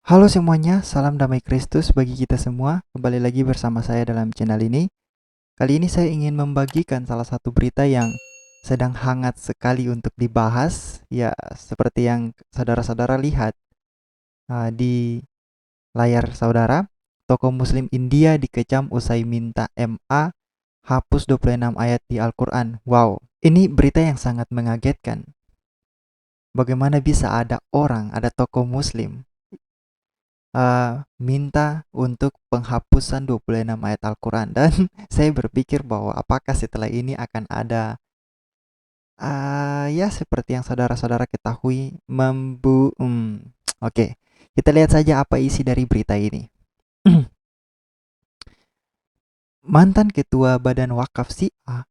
Halo semuanya, salam damai Kristus bagi kita semua. Kembali lagi bersama saya dalam channel ini. Kali ini saya ingin membagikan salah satu berita yang sedang hangat sekali untuk dibahas. Ya, seperti yang saudara-saudara lihat di layar saudara, tokoh muslim India dikecam usai minta MA hapus 26 ayat di Al-Quran. Wow, ini berita yang sangat mengagetkan. Bagaimana bisa ada tokoh muslim minta untuk penghapusan 26 ayat Al-Quran. Dan saya berpikir bahwa apakah setelah ini akan ada ya seperti yang saudara-saudara ketahui Oke, kita lihat saja apa isi dari berita ini. Mantan Ketua Badan Wakaf Syiah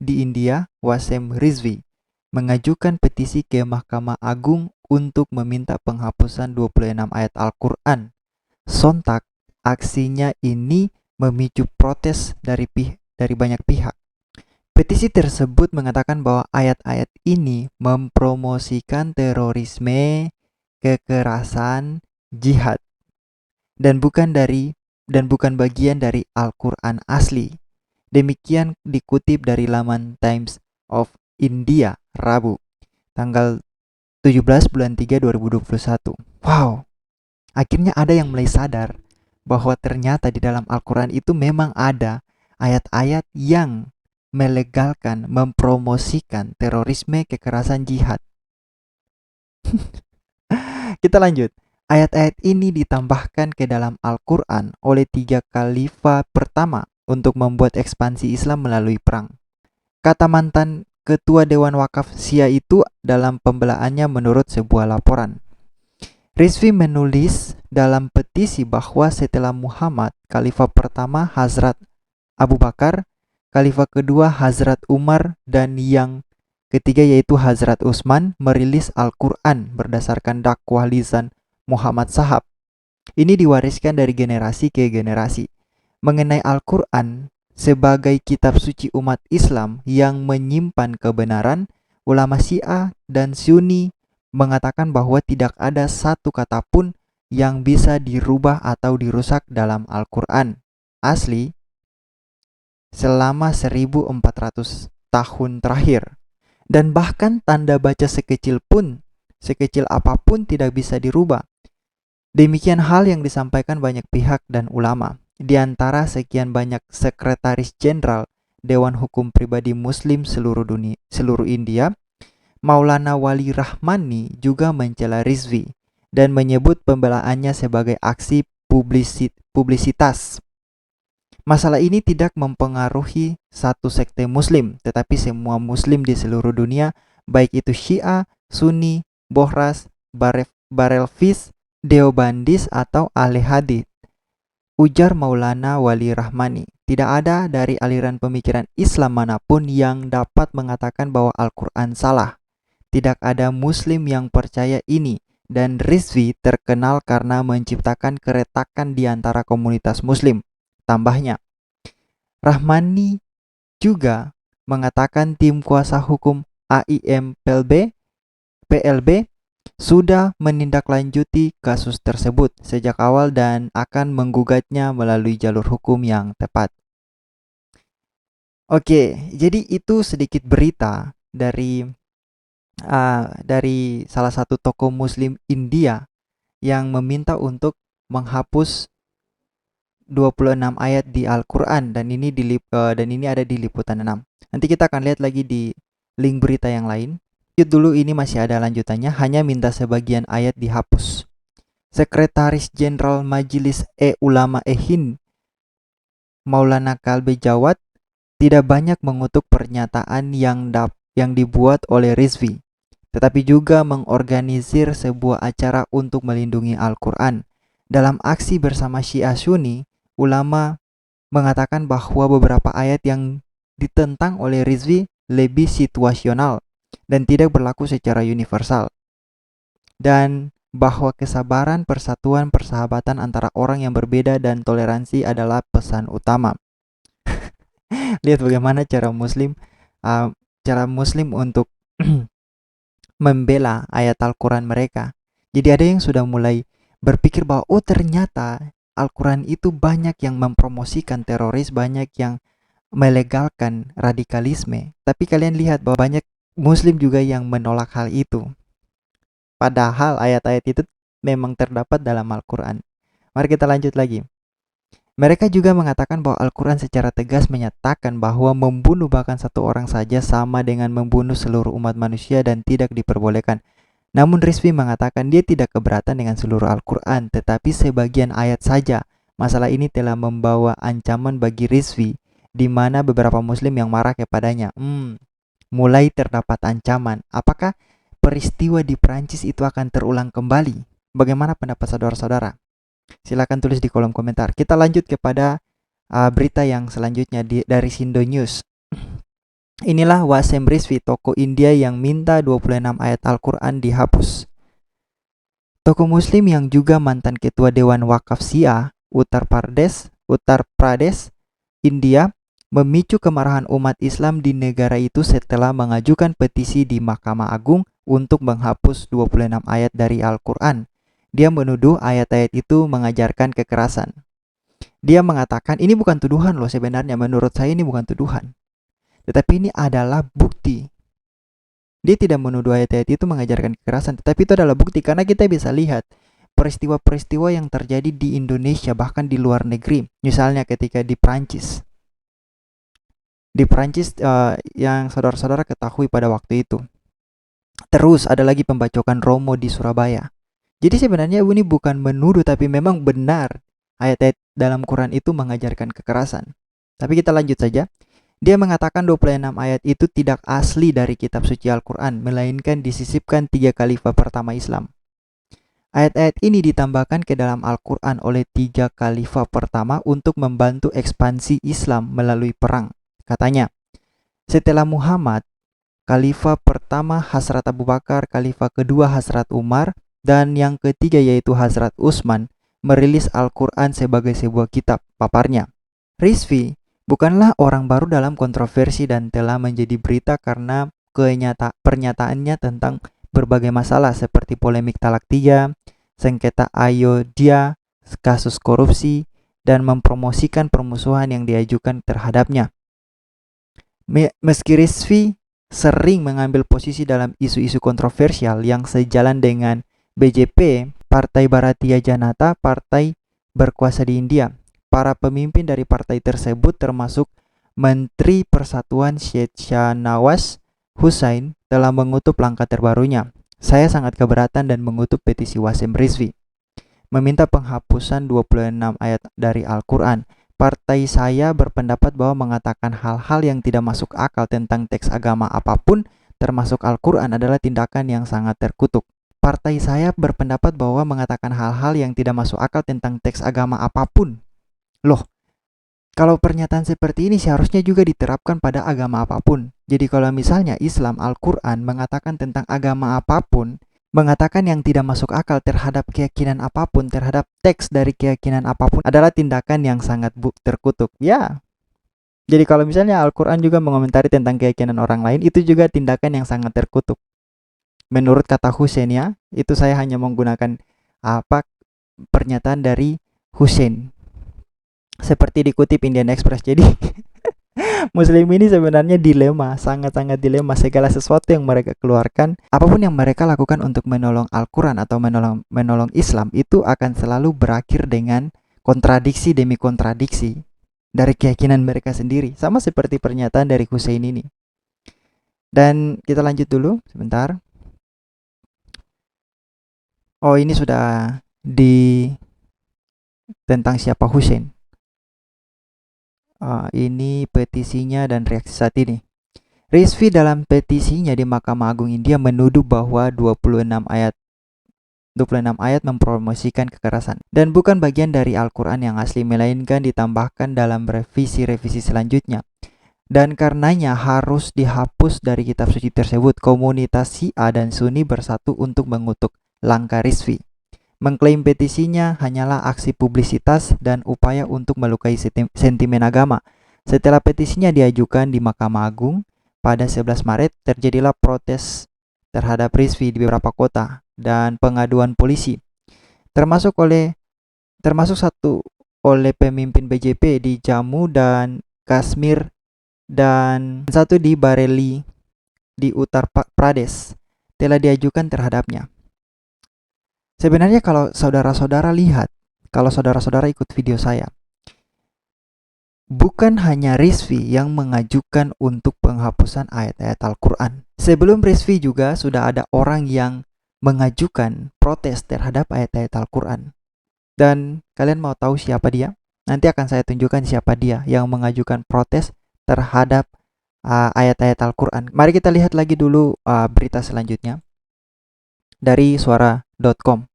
di India, Wasem Rizvi, mengajukan petisi ke Mahkamah Agung untuk meminta penghapusan 26 ayat Al-Quran. Sontak, aksinya ini memicu protes dari banyak pihak. Petisi tersebut mengatakan bahwa ayat-ayat ini mempromosikan terorisme, kekerasan, jihad dan bukan bagian dari Al-Qur'an asli. Demikian dikutip dari laman Times of India Rabu, tanggal 17 bulan 3 2021. Wow, akhirnya ada yang mulai sadar bahwa ternyata di dalam Al-Quran itu memang ada ayat-ayat yang melegalkan, mempromosikan terorisme, kekerasan, jihad. Kita lanjut. Ayat-ayat ini ditambahkan ke dalam Al-Quran oleh tiga khalifah pertama untuk membuat ekspansi Islam melalui perang. Kata mantan Ketua Dewan Wakaf Syiah itu dalam pembelaannya menurut sebuah laporan. Rizvi menulis dalam petisi bahwa setelah Muhammad, khalifah pertama Hazrat Abu Bakar, khalifah kedua Hazrat Umar, dan yang ketiga yaitu Hazrat Utsman merilis Al-Quran berdasarkan dakwah lisan Muhammad Sahab. Ini diwariskan dari generasi ke generasi. Mengenai Al-Quran sebagai kitab suci umat Islam yang menyimpan kebenaran, ulama Syiah dan Sunni mengatakan bahwa tidak ada satu kata pun yang bisa dirubah atau dirusak dalam Al-Quran asli selama 1400 tahun terakhir. Dan bahkan tanda baca sekecil apapun tidak bisa dirubah. Demikian hal yang disampaikan banyak pihak dan ulama. Di antara sekian banyak sekretaris jenderal Dewan Hukum Pribadi Muslim seluruh India, Maulana Wali Rahmani juga mencela Rizvi dan menyebut pembelaannya sebagai aksi publisitas. Masalah ini tidak mempengaruhi satu sekte muslim, tetapi semua muslim di seluruh dunia, baik itu Syiah, Sunni, Bohras, Barelvis, Deobandis atau Ahli Hadits. Ujar Maulana Wali Rahmani, tidak ada dari aliran pemikiran Islam manapun yang dapat mengatakan bahwa Al-Quran salah. Tidak ada muslim yang percaya ini, dan Rizvi terkenal karena menciptakan keretakan di antara komunitas muslim. Tambahnya, Rahmani juga mengatakan tim kuasa hukum AIM PLB sudah menindaklanjuti kasus tersebut sejak awal dan akan menggugatnya melalui jalur hukum yang tepat. Oke, jadi itu sedikit berita dari salah satu tokoh Muslim India yang meminta untuk menghapus 26 ayat di Al-Quran, dan ini ada di liputan 6. Nanti kita akan lihat lagi di link berita yang lain. Dulu ini masih ada lanjutannya, hanya minta sebagian ayat dihapus. Sekretaris Jenderal Majelis Ulama Hind, Maulana Kalbe Jawad, tidak banyak mengutuk pernyataan yang dibuat oleh Rizvi, tetapi juga mengorganisir sebuah acara untuk melindungi Al-Quran. Dalam aksi bersama Syiah Sunni, ulama mengatakan bahwa beberapa ayat yang ditentang oleh Rizvi lebih situasional dan tidak berlaku secara universal, dan bahwa kesabaran, persatuan, persahabatan antara orang yang berbeda dan toleransi adalah pesan utama. Lihat bagaimana uh, cara Muslim untuk membela ayat Al-Quran mereka. Jadi ada yang sudah mulai berpikir bahwa oh ternyata Al-Quran itu banyak yang mempromosikan teroris, banyak yang melegalkan radikalisme. Tapi kalian lihat bahwa banyak Muslim juga yang menolak hal itu. Padahal ayat-ayat itu memang terdapat dalam Al-Quran. Mari kita lanjut lagi. Mereka juga mengatakan bahwa Al-Quran secara tegas menyatakan bahwa membunuh bahkan satu orang saja sama dengan membunuh seluruh umat manusia dan tidak diperbolehkan. Namun Rizvi mengatakan dia tidak keberatan dengan seluruh Al-Quran, tetapi sebagian ayat saja. Masalah ini telah membawa ancaman bagi Rizvi, di mana beberapa Muslim yang marah kepadanya. Mulai terdapat ancaman. Apakah peristiwa di Perancis itu akan terulang kembali? Bagaimana pendapat saudara-saudara? Silakan tulis di kolom komentar. Kita lanjut kepada berita yang selanjutnya dari Sindo News. Inilah Wasem Rizvi, tokoh India yang minta 26 ayat Al-Quran dihapus. Tokoh Muslim yang juga mantan ketua Dewan Wakaf Syiah Uttar Pradesh, India, memicu kemarahan umat Islam di negara itu setelah mengajukan petisi di Mahkamah Agung untuk menghapus 26 ayat dari Al-Quran. Dia menuduh ayat-ayat itu mengajarkan kekerasan. Dia mengatakan ini bukan tuduhan loh sebenarnya, menurut saya ini bukan tuduhan. Tetapi ini adalah bukti. Dia tidak menuduh ayat-ayat itu mengajarkan kekerasan, tetapi itu adalah bukti karena kita bisa lihat peristiwa-peristiwa yang terjadi di Indonesia bahkan di luar negeri. Misalnya ketika di Prancis. Di Prancis yang saudara-saudara ketahui pada waktu itu. Terus ada lagi pembacokan Romo di Surabaya. Jadi sebenarnya ini bukan menuduh tapi memang benar ayat-ayat dalam Quran itu mengajarkan kekerasan. Tapi kita lanjut saja. Dia mengatakan 26 ayat itu tidak asli dari kitab suci Al-Quran, melainkan disisipkan 3 khalifah pertama Islam. Ayat-ayat ini ditambahkan ke dalam Al-Quran oleh 3 khalifah pertama untuk membantu ekspansi Islam melalui perang. Katanya, setelah Muhammad, khalifah pertama Hazrat Abu Bakar, khalifah kedua Hazrat Umar, dan yang ketiga yaitu Hazrat Utsman merilis Al-Quran sebagai sebuah kitab, paparnya. Rizvi bukanlah orang baru dalam kontroversi dan telah menjadi berita karena pernyataannya tentang berbagai masalah seperti polemik talak 3, sengketa Ayodhya, kasus korupsi, dan mempromosikan permusuhan yang diajukan terhadapnya. Meski Rizvi sering mengambil posisi dalam isu-isu kontroversial yang sejalan dengan BJP, Partai Bharatiya Janata, partai berkuasa di India. Para pemimpin dari partai tersebut termasuk Menteri Persatuan Syed Shahnawaz Hussain telah mengutuk langkah terbarunya. Saya sangat keberatan dan mengutuk petisi Wasem Rizvi meminta penghapusan 26 ayat dari Al-Quran. Partai saya berpendapat bahwa mengatakan hal-hal yang tidak masuk akal tentang teks agama apapun termasuk Al-Quran adalah tindakan yang sangat terkutuk. Partai saya berpendapat bahwa mengatakan hal-hal yang tidak masuk akal tentang teks agama apapun. Loh, kalau pernyataan seperti ini seharusnya juga diterapkan pada agama apapun. Jadi kalau misalnya Islam Al-Quran mengatakan tentang agama apapun, mengatakan yang tidak masuk akal terhadap keyakinan apapun, terhadap teks dari keyakinan apapun adalah tindakan yang sangat terkutuk. Ya, jadi kalau misalnya Al-Quran juga mengomentari tentang keyakinan orang lain, itu juga tindakan yang sangat terkutuk. Menurut kata Hussein ya, itu saya hanya menggunakan pernyataan dari Hussein. Seperti dikutip Indian Express. Jadi Muslim ini sebenarnya dilema, sangat-sangat dilema. Segala sesuatu yang mereka keluarkan, apapun yang mereka lakukan untuk menolong Al-Quran atau menolong Islam, itu akan selalu berakhir dengan kontradiksi demi kontradiksi dari keyakinan mereka sendiri. Sama seperti pernyataan dari Hussein ini. Dan kita lanjut dulu sebentar. Oh, ini sudah tentang siapa Hussein. Ini petisinya dan reaksi saat ini. Rizvi dalam petisinya di Mahkamah Agung India menuduh bahwa 26 ayat mempromosikan kekerasan dan bukan bagian dari Al-Quran yang asli, melainkan ditambahkan dalam revisi-revisi selanjutnya. Dan karenanya harus dihapus dari kitab suci tersebut. Komunitas Syiah dan Sunni bersatu untuk mengutuk langkah Rizvi. Mengklaim petisinya hanyalah aksi publisitas dan upaya untuk melukai sentimen agama. Setelah petisinya diajukan di Mahkamah Agung, pada 11 Maret terjadilah protes terhadap Rizvi di beberapa kota dan pengaduan polisi. termasuk satu oleh pemimpin BJP di Jammu dan Kashmir dan satu di Bareilly di Uttar Pradesh telah diajukan terhadapnya. Sebenarnya kalau saudara-saudara lihat, kalau saudara-saudara ikut video saya, bukan hanya Rizvi yang mengajukan untuk penghapusan ayat-ayat Al-Quran. Sebelum Rizvi juga sudah ada orang yang mengajukan protes terhadap ayat-ayat Al-Quran. Dan kalian mau tahu siapa dia? Nanti akan saya tunjukkan siapa dia yang mengajukan protes terhadap ayat-ayat Al-Quran. Mari kita lihat lagi dulu berita selanjutnya dari suara.com.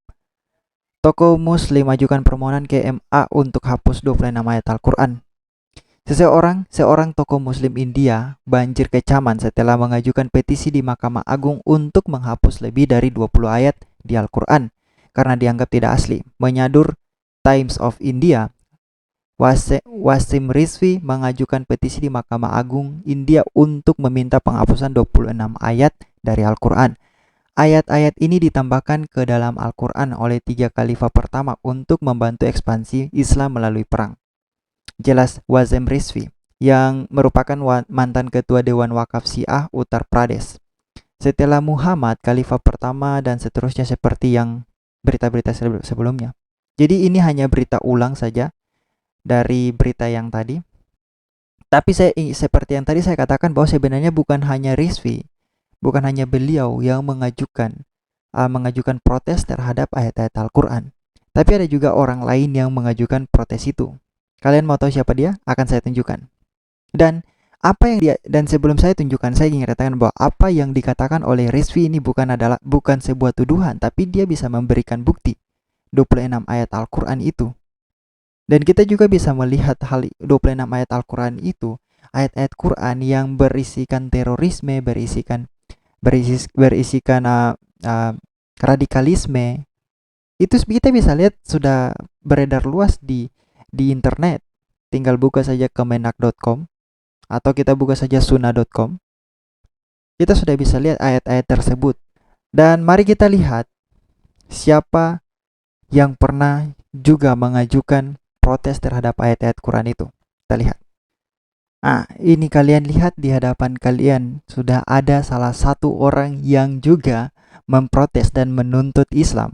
Tokoh Muslim ajukan permohonan ke MA untuk hapus 26 ayat Al-Quran. Seorang tokoh Muslim India banjir kecaman setelah mengajukan petisi di Mahkamah Agung untuk menghapus lebih dari 20 ayat di Al-Quran karena dianggap tidak asli. Menyadur Times of India, Wasim Rizvi mengajukan petisi di Mahkamah Agung India untuk meminta penghapusan 26 ayat dari Al-Quran. Ayat-ayat ini ditambahkan ke dalam Al-Quran oleh 3 khalifah pertama untuk membantu ekspansi Islam melalui perang. Jelas Wasim Rizvi yang merupakan mantan ketua Dewan Wakaf Syiah Uttar Pradesh. Setelah Muhammad, khalifah pertama dan seterusnya seperti yang berita-berita sebelumnya. Jadi ini hanya berita ulang saja dari berita yang tadi. Tapi seperti yang tadi saya katakan bahwa sebenarnya bukan hanya Rizvi, bukan hanya beliau yang mengajukan protes terhadap ayat-ayat Al-Quran. Tapi ada juga orang lain yang mengajukan protes itu. Kalian mau tahu siapa dia? Akan saya tunjukkan. Dan sebelum saya tunjukkan, saya ingin katakan bahwa apa yang dikatakan oleh Rizvi ini bukan sebuah tuduhan, tapi dia bisa memberikan bukti 26 ayat Al-Quran itu. Dan kita juga bisa melihat hal 26 ayat Al-Quran itu, ayat-ayat Quran yang berisikan terorisme, berisikan radikalisme. Itu kita bisa lihat sudah beredar luas di internet. Tinggal buka saja kemenak.com atau kita buka saja sunnah.com. Kita sudah bisa lihat ayat-ayat tersebut. Dan mari kita lihat siapa yang pernah juga mengajukan protes terhadap ayat-ayat Quran itu. Kita lihat. Ini kalian lihat di hadapan kalian sudah ada salah satu orang yang juga memprotes dan menuntut Islam,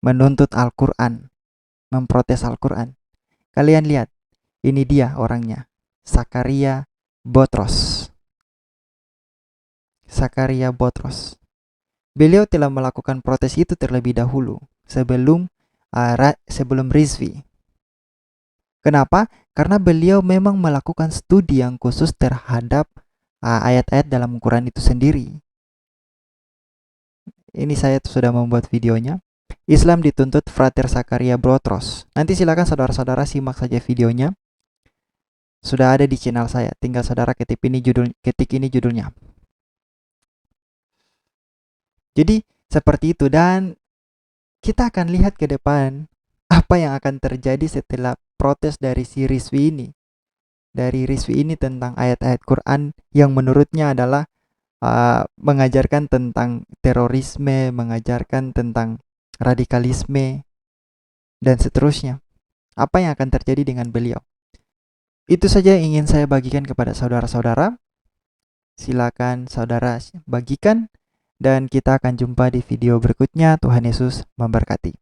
menuntut Al-Quran, memprotes Al-Quran. Kalian lihat, ini dia orangnya, Zakaria Botros. Zakaria Botros. Beliau telah melakukan protes itu terlebih dahulu sebelum Rizvi. Kenapa? Karena beliau memang melakukan studi yang khusus terhadap ayat-ayat dalam Quran itu sendiri. Ini saya sudah membuat videonya. Islam dituntut Frater Zakaria Botros. Nanti silakan saudara-saudara simak saja videonya. Sudah ada di channel saya. Tinggal saudara ketik ini judulnya. Jadi seperti itu, dan kita akan lihat ke depan apa yang akan terjadi setelah protes dari si Rizvi ini. Dari Rizvi ini tentang ayat-ayat Quran yang menurutnya adalah mengajarkan tentang terorisme, mengajarkan tentang radikalisme, dan seterusnya. Apa yang akan terjadi dengan beliau? Itu saja yang ingin saya bagikan kepada saudara-saudara. Silakan saudara bagikan, dan kita akan jumpa di video berikutnya. Tuhan Yesus memberkati.